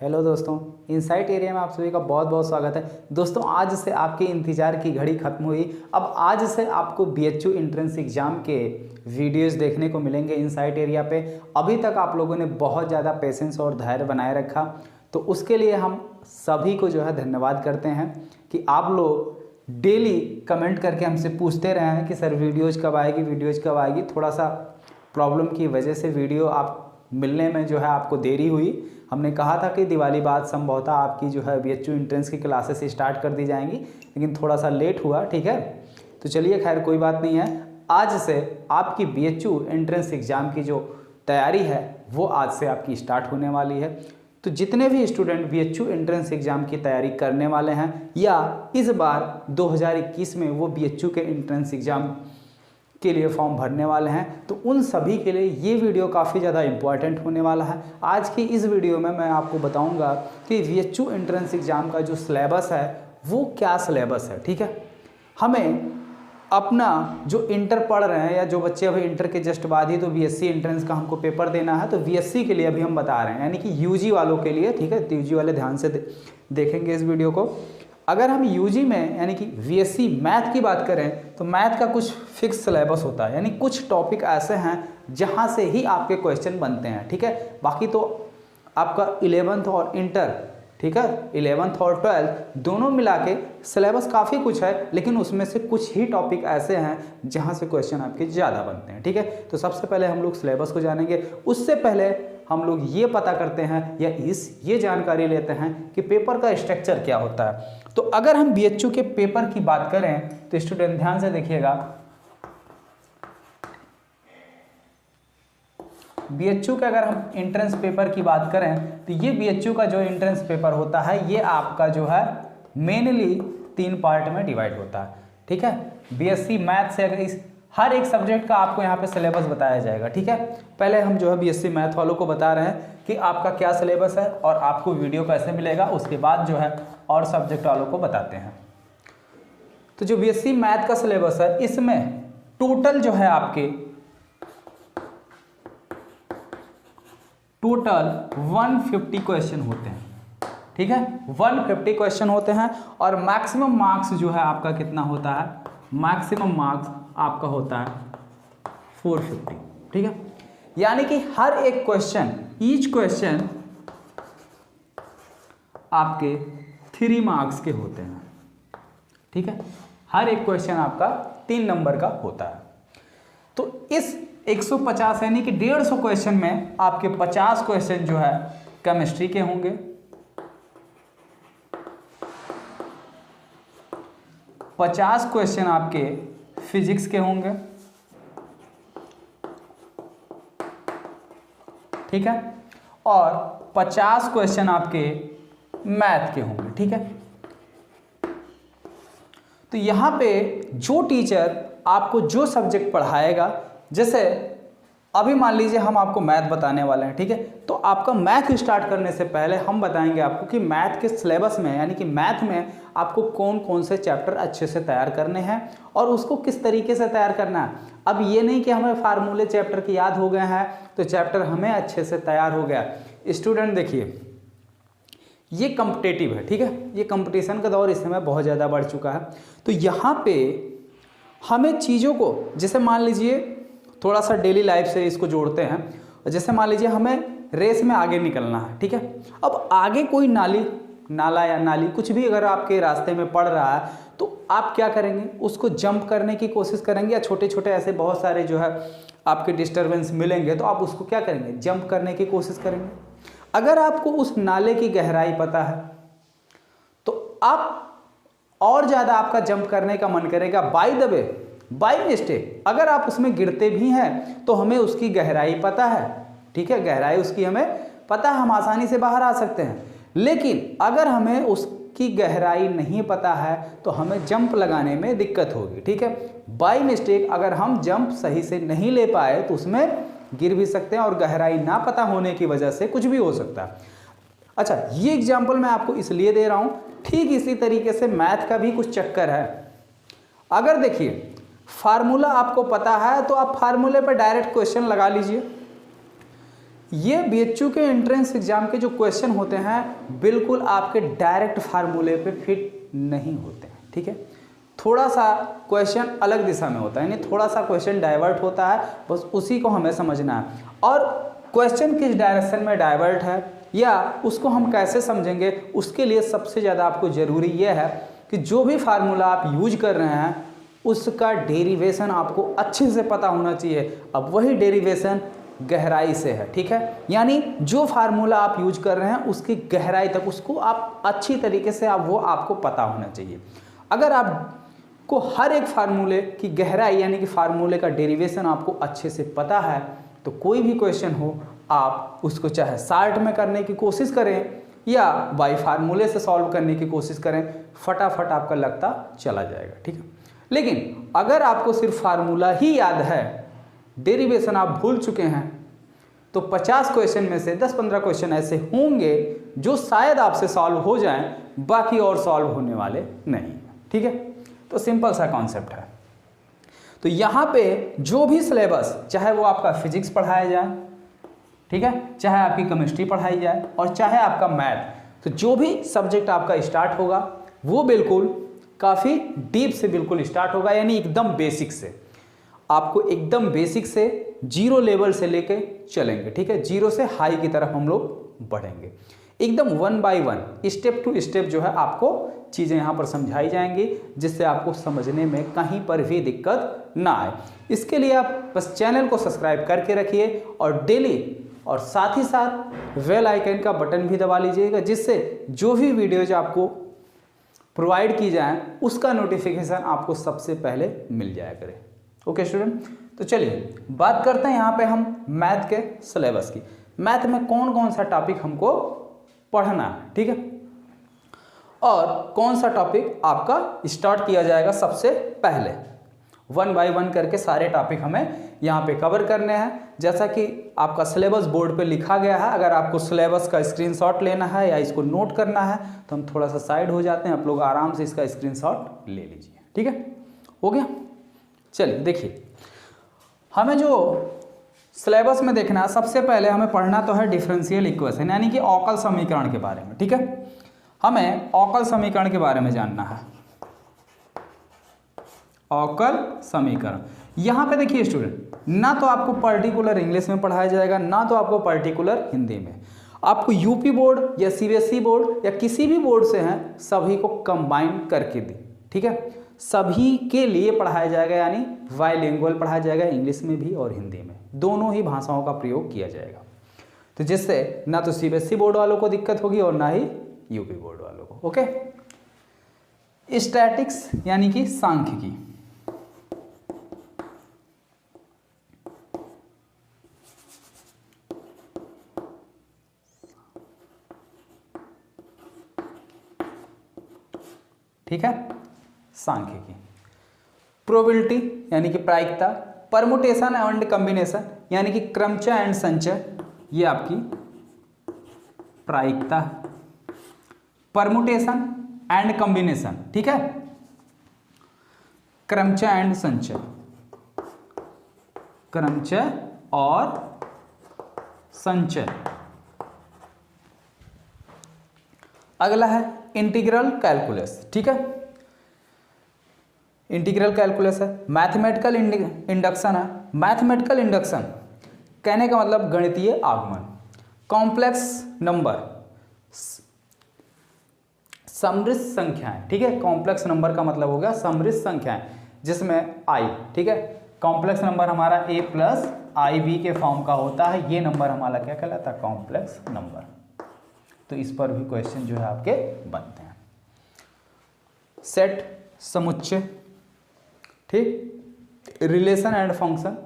Hello दोस्तों, insight area में आप सभी का बहुत बहुत स्वागत है। दोस्तों, आज से आपके इंतज़ार की घड़ी खत्म हुई। अब आज से आपको बीएचयू एंट्रेंस एग्ज़ाम के वीडियोस देखने को मिलेंगे इनसाइट एरिया पे। अभी तक आप लोगों ने बहुत ज़्यादा पेशेंस और धैर्य बनाए रखा, तो उसके लिए हम सभी को जो है धन्यवाद करते हैं कि आप लोग डेली कमेंट करके हमसे पूछते रहे हैं कि सर वीडियोज़ कब आएगी। थोड़ा सा प्रॉब्लम की वजह से वीडियो आप मिलने में जो है आपको देरी हुई। हमने कहा था कि दिवाली बाद संभवतः आपकी जो है बीएचयू एंट्रेंस की क्लासेस स्टार्ट कर दी जाएंगी, लेकिन थोड़ा सा लेट हुआ। ठीक है, तो चलिए खैर कोई बात नहीं है। आज से आपकी बीएचयू एंट्रेंस एग्ज़ाम की जो तैयारी है वो आज से आपकी स्टार्ट होने वाली है। तो जितने भी स्टूडेंट बीएचयू एंट्रेंस एग्ज़ाम की तैयारी करने वाले हैं या इस बार 2021 में वो बीएचयू के एंट्रेंस एग्ज़ाम के लिए फॉर्म भरने वाले हैं, तो उन सभी के लिए ये वीडियो काफ़ी ज़्यादा इम्पॉर्टेंट होने वाला है। आज की इस वीडियो में मैं आपको बताऊंगा कि बीएचयू एंट्रेंस एग्ज़ाम का जो सिलेबस है वो क्या सिलेबस है। ठीक है, हमें अपना जो इंटर पढ़ रहे हैं या जो बच्चे अभी इंटर के जस्ट बाद ही तो बीएससी एंट्रेंस का हमको पेपर देना है, तो बीएससी के लिए अभी हम बता रहे हैं, यानी कि यूजी वालों के लिए। ठीक है, तो यूजी वाले ध्यान से देखेंगे इस वीडियो को। अगर हम यूजी में यानी कि बीएससी मैथ की बात करें तो मैथ का कुछ फिक्स सिलेबस होता है, यानी कुछ टॉपिक ऐसे हैं जहां से ही आपके क्वेश्चन बनते हैं। ठीक है, बाकी तो आपका 11th और इंटर, ठीक है, 11th और 12th दोनों मिला के सिलेबस काफ़ी कुछ है, लेकिन उसमें से कुछ ही टॉपिक ऐसे हैं जहां से क्वेश्चन आपके ज़्यादा बनते हैं। ठीक है, तो सबसे पहले हम लोग सिलेबस को जानेंगे। उससे पहले हम लोग ये पता करते हैं या ये जानकारी लेते हैं कि पेपर का स्ट्रक्चर क्या होता है। तो अगर हम बीएचयू के पेपर की बात करें तो स्टूडेंट ध्यान से देखिएगा, बीएचयू के अगर हम एंट्रेंस पेपर की बात करें तो ये बीएचयू का जो एंट्रेंस पेपर होता है ये आपका जो है मेनली 3 पार्ट में डिवाइड होता है। ठीक है, बीएससी मैथ से अगर इस हर एक सब्जेक्ट का आपको यहाँ पे सिलेबस बताया जाएगा। ठीक है, पहले हम जो है बीएससी मैथ वालों को बता रहे हैं कि आपका क्या सिलेबस है और आपको वीडियो कैसे मिलेगा, उसके बाद जो है और सब्जेक्ट वालों को बताते हैं। तो जो बीएससी मैथ का सिलेबस है इसमें टोटल जो है आपके 150 क्वेश्चन होते हैं। ठीक है, 150 क्वेश्चन होते हैं और मैक्सिमम मार्क्स जो है आपका कितना होता है, मैक्सिमम मार्क्स आपका होता है 450। ठीक है, यानी कि हर एक क्वेश्चन, ईच क्वेश्चन आपके 3 मार्क्स के होते हैं। ठीक है, हर एक क्वेश्चन आपका 3 नंबर का होता है। तो इस 150 यानी कि 150 क्वेश्चन में आपके 50 क्वेश्चन जो है केमिस्ट्री के होंगे, 50 क्वेश्चन आपके फिजिक्स के होंगे। ठीक है, और 50 क्वेश्चन आपके मैथ के होंगे। ठीक है, तो यहां पे जो टीचर आपको जो सब्जेक्ट पढ़ाएगा, जैसे अभी मान लीजिए हम आपको मैथ बताने वाले हैं। ठीक है, तो आपका मैथ स्टार्ट करने से पहले हम बताएंगे आपको कि मैथ के सिलेबस में यानी कि मैथ में आपको कौन कौन से चैप्टर अच्छे से तैयार करने हैं और उसको किस तरीके से तैयार करना है। अब ये नहीं कि हमें फार्मूले चैप्टर के याद हो गए हैं तो चैप्टर हमें अच्छे से तैयार हो गया। स्टूडेंट देखिए, ये कॉम्पिटिटिव है। ठीक है, ये कंपटीशन का दौर इस समय बहुत ज़्यादा बढ़ चुका है। तो यहाँ पे हमें चीज़ों को, जैसे मान लीजिए थोड़ा सा डेली लाइफ से इसको जोड़ते हैं, और जैसे मान लीजिए हमें रेस में आगे निकलना है। ठीक है, अब आगे कोई नाला या नाली कुछ भी अगर आपके रास्ते में पड़ रहा है तो आप क्या करेंगे, उसको जंप करने की कोशिश करेंगे, या छोटे छोटे ऐसे बहुत सारे जो है आपके डिस्टर्बेंस मिलेंगे तो आप उसको क्या करेंगे, जंप करने की कोशिश करेंगे। अगर आपको उस नाले की गहराई पता है तो आप और ज़्यादा आपका जंप करने का मन करेगा। By the way, by mistake अगर आप उसमें गिरते भी हैं तो हमें उसकी गहराई पता है। ठीक है, गहराई उसकी हमें पता है, हम आसानी से बाहर आ सकते हैं। लेकिन अगर हमें उसकी गहराई नहीं पता है तो हमें जंप लगाने में दिक्कत होगी। ठीक है, बाय मिस्टेक अगर हम जंप सही से नहीं ले पाए तो उसमें गिर भी सकते हैं और गहराई ना पता होने की वजह से कुछ भी हो सकता है। अच्छा, ये एग्जाम्पल मैं आपको इसलिए दे रहा हूं, ठीक इसी तरीके से मैथ का भी कुछ चक्कर है। अगर देखिए फार्मूला आपको पता है तो आप फार्मूले पर डायरेक्ट क्वेश्चन लगा लीजिए। ये बीएचयू के एंट्रेंस एग्जाम के जो क्वेश्चन होते हैं बिल्कुल आपके डायरेक्ट फार्मूले पे फिट नहीं होते हैं, ठीक है। थोड़ा सा क्वेश्चन अलग दिशा में होता है, यानी थोड़ा सा क्वेश्चन डाइवर्ट होता है, बस उसी को हमें समझना है। और क्वेश्चन किस डायरेक्शन में डाइवर्ट है या उसको हम कैसे समझेंगे, उसके लिए सबसे ज़्यादा आपको ज़रूरी यह है कि जो भी फार्मूला आप यूज कर रहे हैं उसका डेरिवेशन आपको अच्छे से पता होना चाहिए। अब वही डेरिवेशन गहराई से है, ठीक है, यानी जो फार्मूला आप यूज कर रहे हैं उसकी गहराई तक उसको आप अच्छी तरीके से वो आपको पता होना चाहिए। अगर आपको हर एक फार्मूले की गहराई यानी कि फार्मूले का डेरिवेशन आपको अच्छे से पता है तो कोई भी क्वेश्चन हो आप उसको चाहे शार्ट में करने की कोशिश करें या बाई फार्मूले से सॉल्व करने की कोशिश करें, फटाफट आपका लगता चला जाएगा, ठीक है। लेकिन अगर आपको सिर्फ फार्मूला ही याद है, डेरिवेशन आप भूल चुके हैं, तो 50 क्वेश्चन में से 10-15 क्वेश्चन ऐसे होंगे जो शायद आपसे सॉल्व हो जाएं, बाकी और सॉल्व होने वाले नहीं, ठीक है। तो सिंपल सा कॉन्सेप्ट है। तो यहाँ पे जो भी सिलेबस, चाहे वो आपका फिजिक्स पढ़ाया जाए, ठीक है, चाहे आपकी केमिस्ट्री पढ़ाई जाए और चाहे आपका मैथ, तो जो भी सब्जेक्ट आपका स्टार्ट होगा वो बिल्कुल काफ़ी डीप से बिल्कुल स्टार्ट होगा, यानी एकदम बेसिक से। आपको एकदम बेसिक से जीरो लेवल से लेके चलेंगे, ठीक है, जीरो से हाई की तरफ हम लोग बढ़ेंगे, एकदम 1 बाय 1 स्टेप टू स्टेप जो है आपको चीज़ें यहाँ पर समझाई जाएंगी, जिससे आपको समझने में कहीं पर भी दिक्कत ना आए। इसके लिए आप बस चैनल को सब्सक्राइब करके रखिए और डेली, और साथ ही साथ बेल आइकन का बटन भी दबा लीजिएगा, जिससे जो भी वीडियोज आपको प्रोवाइड की जाए उसका नोटिफिकेशन आपको सबसे पहले मिल जाया करे। ओके स्टूडेंट, तो चलिए बात करते हैं यहाँ पे हम मैथ के सिलेबस की। मैथ में कौन कौन सा टॉपिक हमको पढ़ना है, ठीक है, और कौन सा टॉपिक आपका स्टार्ट किया जाएगा सबसे पहले। 1 बाय 1 करके सारे टॉपिक हमें यहाँ पे कवर करने हैं, जैसा कि आपका सिलेबस बोर्ड पे लिखा गया है। अगर आपको सिलेबस का स्क्रीनशॉट लेना है या इसको नोट करना है तो हम थोड़ा सा साइड हो जाते हैं, आप लोग आराम से इसका स्क्रीनशॉट ले लीजिए, ठीक है, हो गया। चलिए देखिए, हमें जो सिलेबस में देखना है, सबसे पहले हमें पढ़ना तो है डिफरेंशियल इक्वेशन, यानी कि अवकल समीकरण के बारे में, ठीक है। हमें अवकल समीकरण के बारे में जानना है, अवकल समीकरण। यहाँ पे देखिए स्टूडेंट, ना तो आपको पर्टिकुलर इंग्लिश में पढ़ाया जाएगा, ना तो आपको पर्टिकुलर हिंदी में। आपको यूपी बोर्ड या सीबीएसई बोर्ड या किसी भी बोर्ड से हैं, सभी को कंबाइन करके दी, ठीक है, सभी के लिए पढ़ाया जाएगा, यानी बाइलिंगुअल पढ़ाया जाएगा, इंग्लिश में भी और हिंदी में, दोनों ही भाषाओं का प्रयोग किया जाएगा। तो जिससे ना तो सीबीएसई बोर्ड वालों को दिक्कत होगी और ना ही यूपी बोर्ड वालों को। ओके, स्टैटिक्स यानी कि सांख्यिकी, ठीक है, सांख्यिकी। प्रोबेबिलिटी यानी कि प्रायिकता, परमुटेशन एंड कॉम्बिनेशन यानी कि क्रमचय एंड संचय, ये आपकी प्रायिकता, परमुटेशन एंड कॉम्बिनेशन, ठीक है, क्रमचय एंड संचय, क्रमचय और संचय। अगला है इंटीग्रल कैलकुलस, ठीक है, इंटीग्रल कैलकुलस है। मैथमेटिकल इंडक्शन है, मैथमेटिकल इंडक्शन कहने का मतलब गणितीय आगमन। कॉम्प्लेक्स नंबर, समृद्ध संख्याएं, ठीक है, कॉम्प्लेक्स नंबर का मतलब हो गया समृद्ध संख्याएं, जिसमें आई, ठीक है, कॉम्प्लेक्स नंबर हमारा a प्लस आई बी के फॉर्म का होता है, ये नंबर हमारा क्या कहलाता है, कॉम्प्लेक्स नंबर। तो इस पर भी क्वेश्चन जो है आपके बनते हैं। सेट, समुच्चय, ठीक, रिलेशन एंड फंक्शन,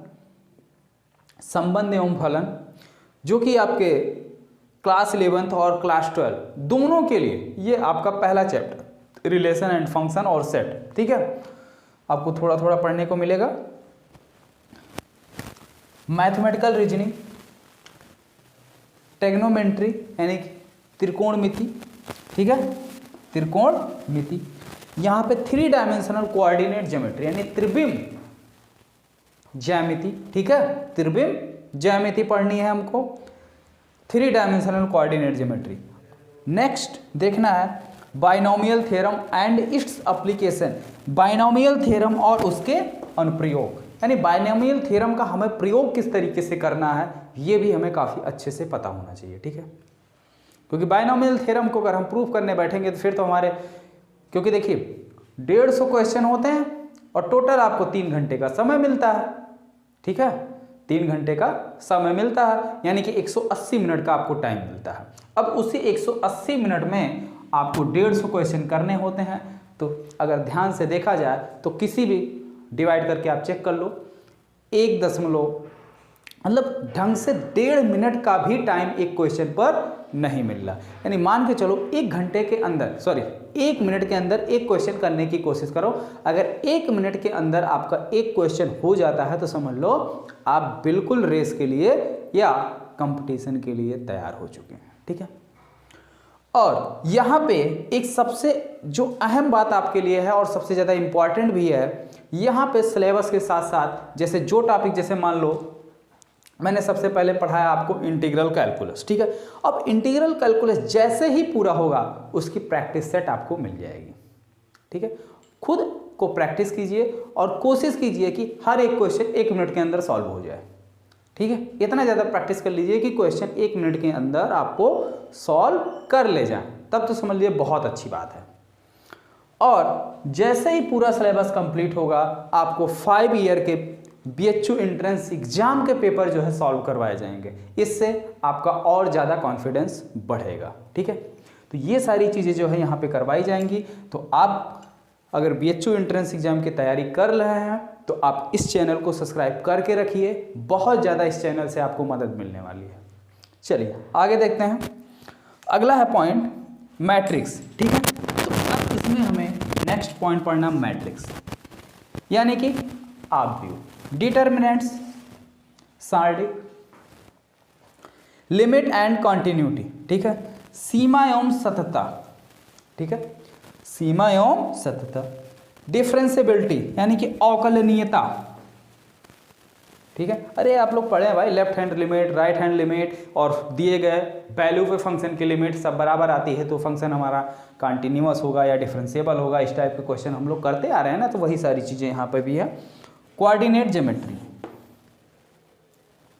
संबंध एवं फलन, जो कि आपके क्लास 11 और क्लास 12 दोनों के लिए ये आपका पहला चैप्टर, रिलेशन एंड फंक्शन और सेट, ठीक है, आपको थोड़ा थोड़ा पढ़ने को मिलेगा। मैथमेटिकल रीजनिंग, ट्रिग्नोमेट्री यानी कि त्रिकोणमिति, ठीक है, त्रिकोणमिति। यहाँ पे 3 डायमेंशनल कोऑर्डिनेट ज्योमेट्री यानी त्रिविम ज्यामिति, ठीक है, त्रिविम ज्यामिति पढ़नी है हमको। 3 डायमेंशनल कोऑर्डिनेट ज्योमेट्री। नेक्स्ट देखना है binomial theorem and its application, binomial theorem और उसके अनुप्रयोग, यानी बाइनोमियल थ्योरम का हमें प्रयोग किस तरीके से करना है ये भी हमें काफ़ी अच्छे से पता होना चाहिए, ठीक है। क्योंकि बाइनोमियल थ्योरम को अगर हम प्रूफ करने बैठेंगे तो फिर तो हमारे, क्योंकि देखिए 150 क्वेश्चन होते हैं और टोटल आपको 3 घंटे का समय मिलता है, ठीक है, 3 घंटे का समय मिलता है, यानी कि 180 मिनट का आपको टाइम मिलता है। अब उसी 180 मिनट में आपको 150 क्वेश्चन करने होते हैं, तो अगर ध्यान से देखा जाए तो किसी भी डिवाइड करके आप चेक कर लो, 1 मतलब ढंग से 1.5 मिनट का भी टाइम एक क्वेश्चन पर नहीं मिल रहा, यानी मान के चलो 1 घंटे के अंदर, सॉरी 1 मिनट के अंदर एक क्वेश्चन करने की कोशिश करो। अगर 1 मिनट के अंदर आपका एक क्वेश्चन हो जाता है तो समझ लो आप बिल्कुल रेस के लिए या कंपटीशन के लिए तैयार हो चुके हैं, ठीक है। और यहाँ पे एक सबसे जो अहम बात आपके लिए है और सबसे ज़्यादा इम्पॉर्टेंट भी है, यहाँ पे सिलेबस के साथ साथ जैसे जो टॉपिक, जैसे मान लो मैंने सबसे पहले पढ़ाया आपको इंटीग्रल कैलकुलस, ठीक है। अब इंटीग्रल कैलकुलस जैसे ही पूरा होगा उसकी प्रैक्टिस सेट आपको मिल जाएगी, ठीक है। खुद को प्रैक्टिस कीजिए और कोशिश कीजिए कि हर एक क्वेश्चन 1 मिनट के अंदर सॉल्व हो जाए, ठीक है। इतना ज़्यादा प्रैक्टिस कर लीजिए कि क्वेश्चन 1 मिनट के अंदर आपको सॉल्व कर ले जाएं, तब तो समझ लीजिए बहुत अच्छी बात है। और जैसे ही पूरा सिलेबस कंप्लीट होगा आपको 5 ईयर के BHU एंट्रेंस एग्जाम के पेपर जो है सॉल्व करवाए जाएंगे, इससे आपका और ज़्यादा कॉन्फिडेंस बढ़ेगा, ठीक है। तो ये सारी चीज़ें जो है यहाँ पे करवाई जाएंगी। तो आप अगर BHU एंट्रेंस एग्जाम की तैयारी कर रहे हैं तो आप इस चैनल को सब्सक्राइब करके रखिए, बहुत ज़्यादा इस चैनल से आपको मदद मिलने वाली है। चलिए आगे देखते हैं। अगला है पॉइंट मैट्रिक्स, ठीक है। तो अब इसमें हमें नेक्स्ट पॉइंट पढ़ना मैट्रिक्स, यानी कि आप व्यू, डिटर्मिनेंट्स, सार्डिक, लिमिट एंड कॉन्टिन्यूटी, ठीक है, सीमा एवं सततता, ठीक है, सीमा एवं सततता, डिफरेंशिएबिलिटी यानी कि अवकलनीयता, ठीक है। अरे आप लोग पढ़े हैं भाई, left hand limit, right hand limit, और दिए गए वैल्यू पे फंक्शन की लिमिट सब बराबर आती है तो फंक्शन हमारा कंटिन्यूअस होगा या डिफरेंशिएबल होगा, इस टाइप के क्वेश्चन हम लोग करते आ रहे हैं ना, तो वही सारी चीज़ें यहाँ पे भी है। Coordinate geometry,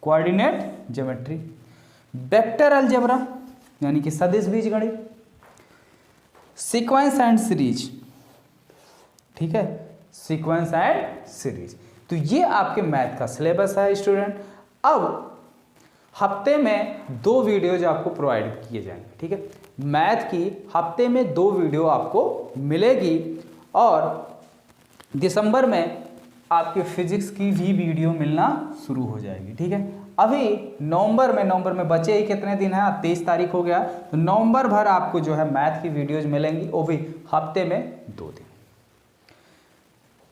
coordinate geometry, vector algebra यानी कि सदिश बीजगणित, सीक्वेंस एंड सीरीज, ठीक है, सीक्वेंस एंड सीरीज। तो ये आपके मैथ का सिलेबस है स्टूडेंट। अब हफ्ते में 2 वीडियोज आपको प्रोवाइड किए जाएंगे, ठीक है। मैथ की हफ्ते में 2 वीडियो आपको मिलेगी और दिसंबर में आपके फिजिक्स की भी वीडियो मिलना शुरू हो जाएगी, ठीक है। अभी नवंबर में बचे ही कितने दिन हैं, 23 तारीख हो गया, तो नवंबर भर आपको जो है मैथ की वीडियोज मिलेंगी, वो भी हफ्ते में 2 दिन।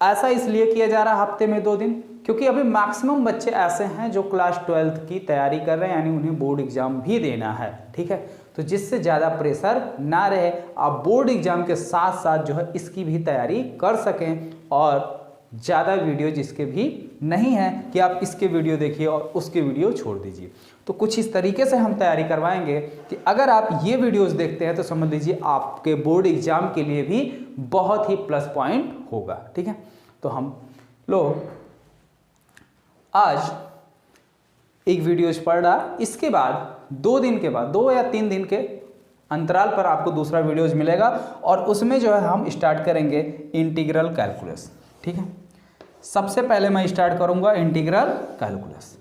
ऐसा इसलिए किया जा रहा है हफ्ते में 2 दिन क्योंकि अभी मैक्सिमम बच्चे ऐसे हैं जो क्लास 12th की तैयारी कर रहे हैं, यानी उन्हें बोर्ड एग्जाम भी देना है, ठीक है। तो जिससे ज़्यादा प्रेशर ना रहे, आप बोर्ड एग्जाम के साथ साथ जो है इसकी भी तैयारी कर सकें, और ज़्यादा वीडियो जिसके भी नहीं है कि आप इसके वीडियो देखिए और उसके वीडियो छोड़ दीजिए। तो कुछ इस तरीके से हम तैयारी करवाएंगे कि अगर आप ये वीडियोस देखते हैं तो समझ लीजिए आपके बोर्ड एग्जाम के लिए भी बहुत ही प्लस पॉइंट होगा, ठीक है। तो हम लोग आज एक वीडियोज पढ़ रहा, इसके बाद 2 दिन के बाद 2 या 3 दिन के अंतराल पर आपको दूसरा वीडियोज मिलेगा और उसमें जो है हम स्टार्ट करेंगे इंटीग्रल कैलकुलस, ठीक है। सबसे पहले मैं स्टार्ट करूंगा इंटीग्रल कैलकुलस,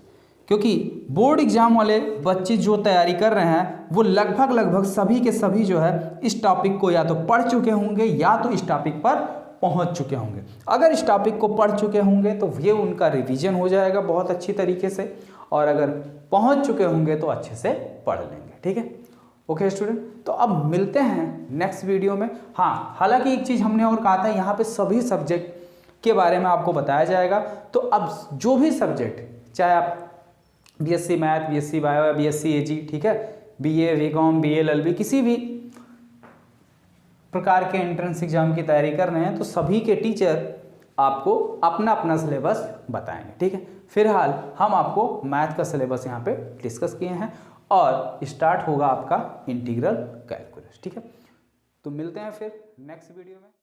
क्योंकि बोर्ड एग्जाम वाले बच्चे जो तैयारी कर रहे हैं वो लगभग सभी के सभी जो है इस टॉपिक को या तो पढ़ चुके होंगे या तो इस टॉपिक पर पहुंच चुके होंगे। अगर इस टॉपिक को पढ़ चुके होंगे तो ये उनका रिवीजन हो जाएगा बहुत अच्छी तरीके से, और अगर पहुंच चुके होंगे तो अच्छे से पढ़ लेंगे, ठीक है। ओके स्टूडेंट, तो अब मिलते हैं नेक्स्ट वीडियो में। हाँ, हालांकि एक चीज़ हमने और कहा था, यहाँ पे सभी सब्जेक्ट के बारे में आपको बताया जाएगा। तो अब जो भी सब्जेक्ट, चाहे आप BSc math, BSc bio, BSc AG, ठीक है, BA, BCom, BA, LLB, किसी भी प्रकार के एंट्रेंस एग्जाम की तैयारी कर रहे हैं तो सभी के टीचर आपको अपना अपना सिलेबस बताएंगे, ठीक है। फिलहाल हम आपको मैथ का सिलेबस यहाँ पे डिस्कस किए हैं, और स्टार्ट होगा आपका इंटीग्रल कैलकुलस। ठीक है, तो मिलते हैं फिर नेक्स्ट वीडियो में।